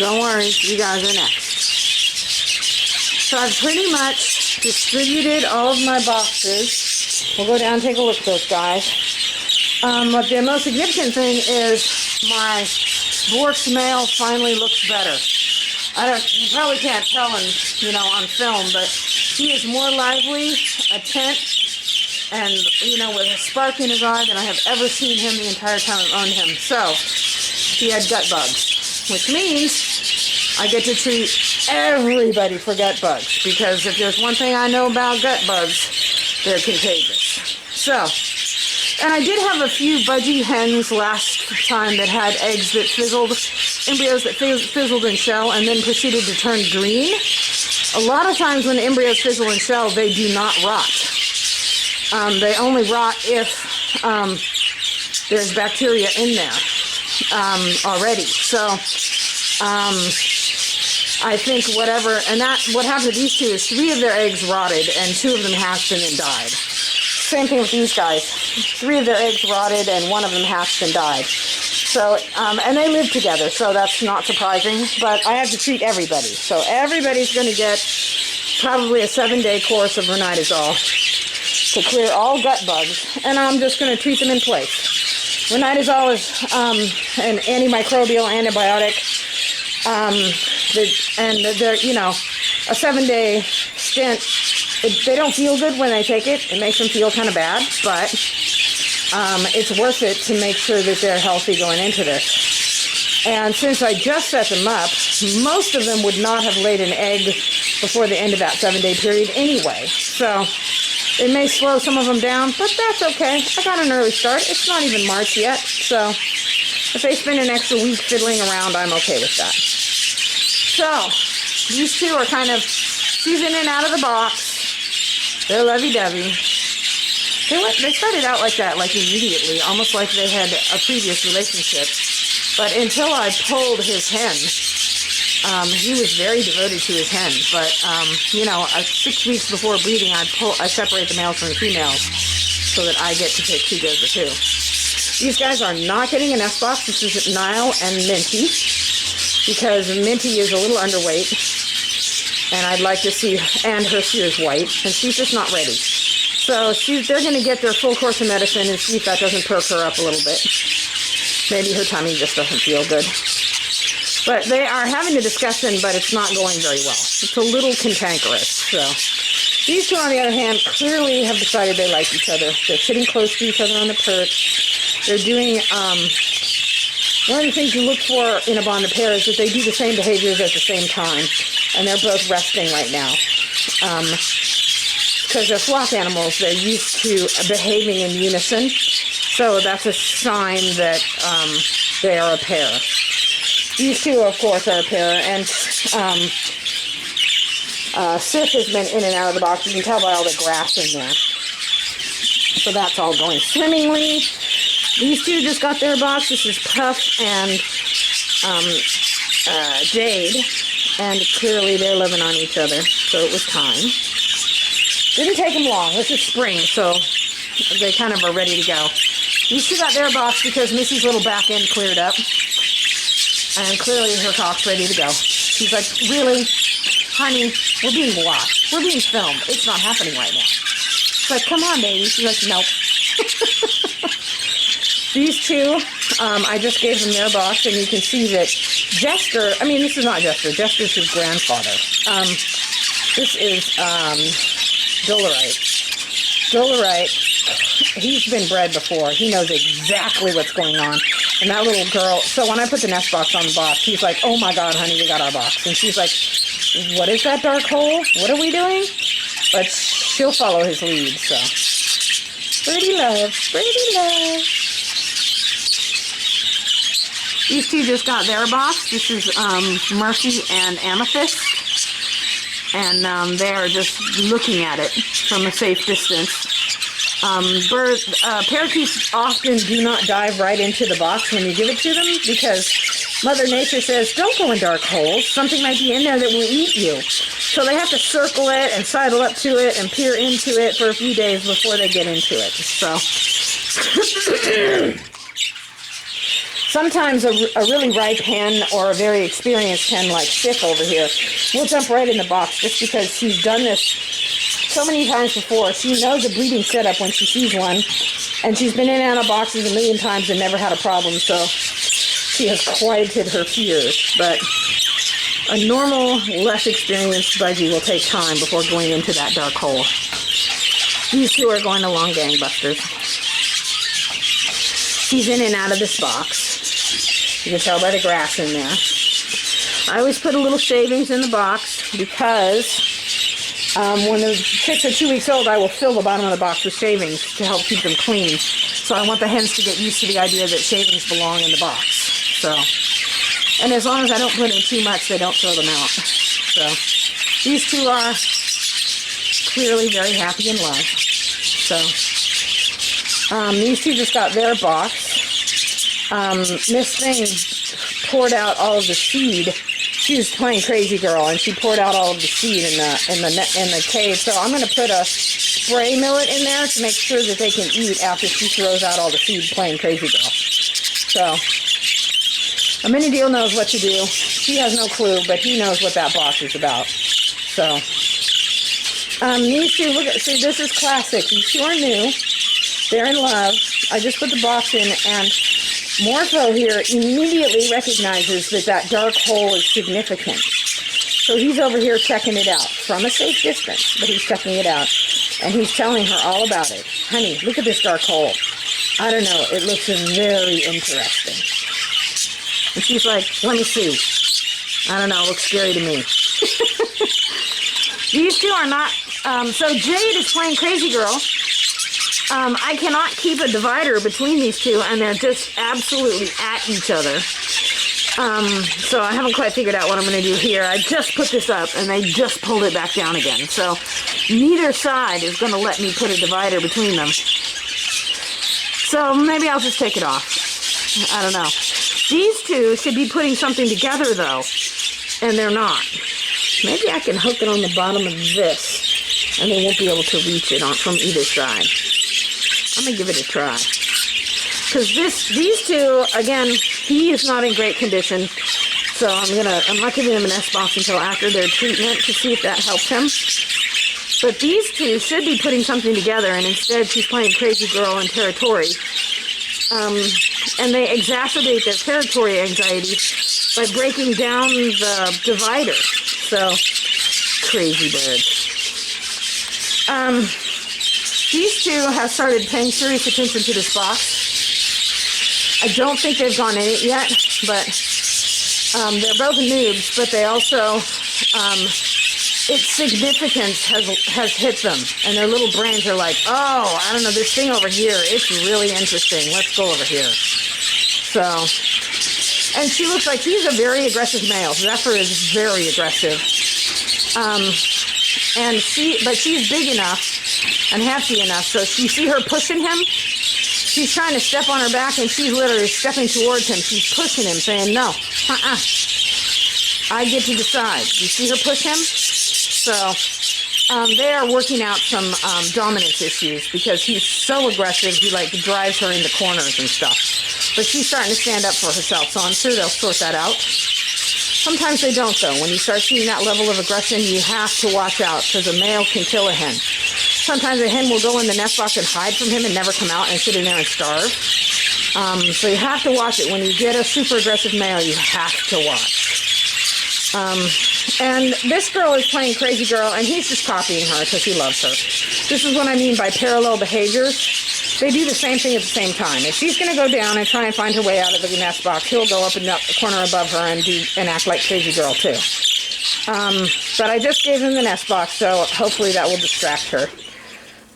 Don't worry, you guys are next. So I've pretty much distributed all of my boxes. We'll go down and take a look at those guys. But the most significant thing is my Bork's male finally looks better. You probably can't tell him, on film, but he is more lively, attent, and, with a spark in his eye than I have ever seen him the entire time I've owned him. So, he had gut bugs, which means I get to treat everybody for gut bugs, because if there's one thing I know about gut bugs, they're contagious. So, and I did have a few budgie hens last time that had eggs that fizzled, embryos that fizzled in shell and then proceeded to turn green. A lot of times when embryos fizzle in shell, they do not rot. They only rot if there's bacteria in there already. So I think what happened to these two is 3 of their eggs rotted and 2 of them hatched and then died. Same thing with these guys. 3 of their eggs rotted and 1 of them hatched and died. So, and they live together, so that's not surprising, but I have to treat everybody. So everybody's going to get probably a 7-day course of ranitazole to clear all gut bugs, and I'm just going to treat them in place. Ranitazole is an antimicrobial antibiotic, and they're, a 7-day stint. They don't feel good when they take it. It makes them feel kind of bad, but it's worth it to make sure that they're healthy going into this. And since I just set them up, most of them would not have laid an egg before the end of that 7-day period anyway. So it may slow some of them down, but that's okay. I got an early start. It's not even March yet, so if they spend an extra week fiddling around, I'm okay with that. So these two are kind of seasoned out of the box. They're lovey-dovey. They started out like that, like immediately, almost like they had a previous relationship. But until I pulled his hen, he was very devoted to his hen. But 6 weeks before breeding, I separate the males from the females so that I get to pick who goes with who. These guys are not getting an S box. This is Nile and Minty, because Minty is a little underweight, and I'd like to see, and her shear is white, and she's just not ready. So they're going to get their full course of medicine and see if that doesn't perk her up a little bit. Maybe her tummy just doesn't feel good. But they are having a discussion, but it's not going very well. It's a little cantankerous. So these two, on the other hand, clearly have decided they like each other. They're sitting close to each other on the perch. They're doing, one of the things you look for in a bond of pairs is that they do the same behaviors at the same time. And they're both resting right now. Because they're flock animals, they're used to behaving in unison. So that's a sign that they are a pair. These two, of course, are a pair. And Sif has been in and out of the box. You can tell by all the grass in there. So that's all going swimmingly. These two just got their box. This is Puff and Jade. And clearly they're living on each other. So it was time. Didn't take them long. This is spring, so they kind of are ready to go. These two got their box because Missy's little back end cleared up. And clearly her cock's ready to go. She's like, really? Honey, we're being watched. We're being filmed. It's not happening right now. It's like, come on, baby. She's like, nope. These two, I just gave them their box, and you can see that Jester, this is not Jester. Jester's his grandfather. This is Dolerite. Dolerite, he's been bred before. He knows exactly what's going on. And that little girl, so when I put the nest box on the box, he's like, oh my God, honey, we got our box. And she's like, what is that dark hole? What are we doing? But she'll follow his lead, so. Birdie love, birdie love. These two just got their box. This is Murphy and Amethyst. And they are just looking at it from a safe distance. Parakeets often do not dive right into the box when you give it to them because Mother Nature says, don't go in dark holes. Something might be in there that will eat you. So they have to circle it and sidle up to it and peer into it for a few days before they get into it. Sometimes a really ripe hen or a very experienced hen like Sif over here will jump right in the box just because she's done this so many times before. She knows a breeding setup when she sees one, and she's been in and out of boxes a million times and never had a problem, so she has quieted her fears. But a normal, less experienced budgie will take time before going into that dark hole. These two are going along gangbusters. She's in and out of this box. You can tell by the grass in there. I always put a little shavings in the box because when the chicks are 2 weeks old, I will fill the bottom of the box with shavings to help keep them clean. So I want the hens to get used to the idea that shavings belong in the box. So, and as long as I don't put in too much, they don't throw them out. So these two are clearly very happy in love. So these two just got their box. Miss Thing poured out all of the seed. She was playing crazy girl, and she poured out all of the seed in the cave. So I'm going to put a spray millet in there to make sure that they can eat after she throws out all the seed playing crazy girl. So a mini deal knows what to do. He has no clue, but he knows what that box is about. So these two, look at, see, this is classic. These two are new. They're in love. I just put the box in, and Morpho here immediately recognizes that that dark hole is significant. So he's over here checking it out from a safe distance, but he's checking it out. And he's telling her all about it. Honey, look at this dark hole. I don't know, it looks very interesting. And she's like, let me see. I don't know, it looks scary to me. These two are not, so Jade is playing crazy girl. I cannot keep a divider between these two, and they're just absolutely at each other. So I haven't quite figured out what I'm going to do here. I just put this up, and they just pulled it back down again. So neither side is going to let me put a divider between them. So maybe I'll just take it off. I don't know. These two should be putting something together, though, and they're not. Maybe I can hook it on the bottom of this, and they won't be able to reach it on from either side. I'm going to give it a try. Because these two, again, he is not in great condition. So I'm not giving him an S box until after their treatment to see if that helps him. But these two should be putting something together, and instead she's playing crazy girl and territory. And they exacerbate their territory anxiety by breaking down the divider. So, crazy birds. These two have started paying serious attention to this box. I don't think they've gone in it yet, but they're both noobs, but they also, its significance has hit them, and their little brains are like, oh, I don't know, this thing over here, it's really interesting, let's go over here. So, and she looks like he's a very aggressive male. Zephyr is very aggressive. But she's big enough and hefty enough, so you see her pushing him? She's trying to step on her back, and she's literally stepping towards him. She's pushing him, saying, no, I get to decide. You see her push him? So they are working out some dominance issues because he's so aggressive, he like drives her into corners and stuff. But she's starting to stand up for herself, so I'm sure they'll sort that out. Sometimes they don't, though. When you start seeing that level of aggression, you have to watch out, because a male can kill a hen. Sometimes a hen will go in the nest box and hide from him and never come out and sit in there and starve. So you have to watch it. When you get a super aggressive male, you have to watch. And this girl is playing crazy girl, and he's just copying her because he loves her. This is what I mean by parallel behaviors. They do the same thing at the same time. If she's going to go down and try and find her way out of the nest box, he'll go up in the corner above her and act like crazy girl too. But I just gave him the nest box, so hopefully that will distract her.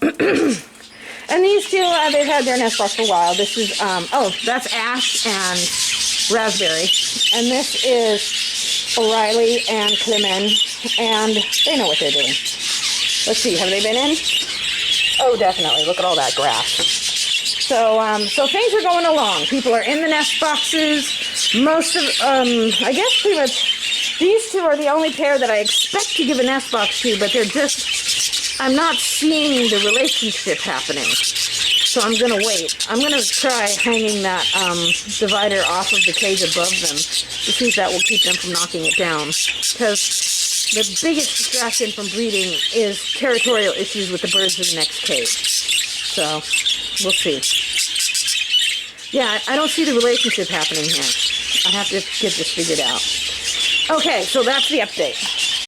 And these two, they've had their nest box for a while. This is, that's Ash and Raspberry. And this is O'Reilly and Clement, and they know what they're doing. Let's see, have they been in? Oh, definitely. Look at all that grass. So things are going along. People are in the nest boxes. Most of, I guess pretty much, these two are the only pair that I expect to give a nest box to, but they're just, I'm not seeing the relationship happening. So I'm going to wait. I'm going to try hanging that divider off of the cage above them to see if that will keep them from knocking it down. Because the biggest distraction from breeding is territorial issues with the birds in the next cage. So we'll see. Yeah, I don't see the relationship happening here. I have to get this figured out. Okay, so that's the update.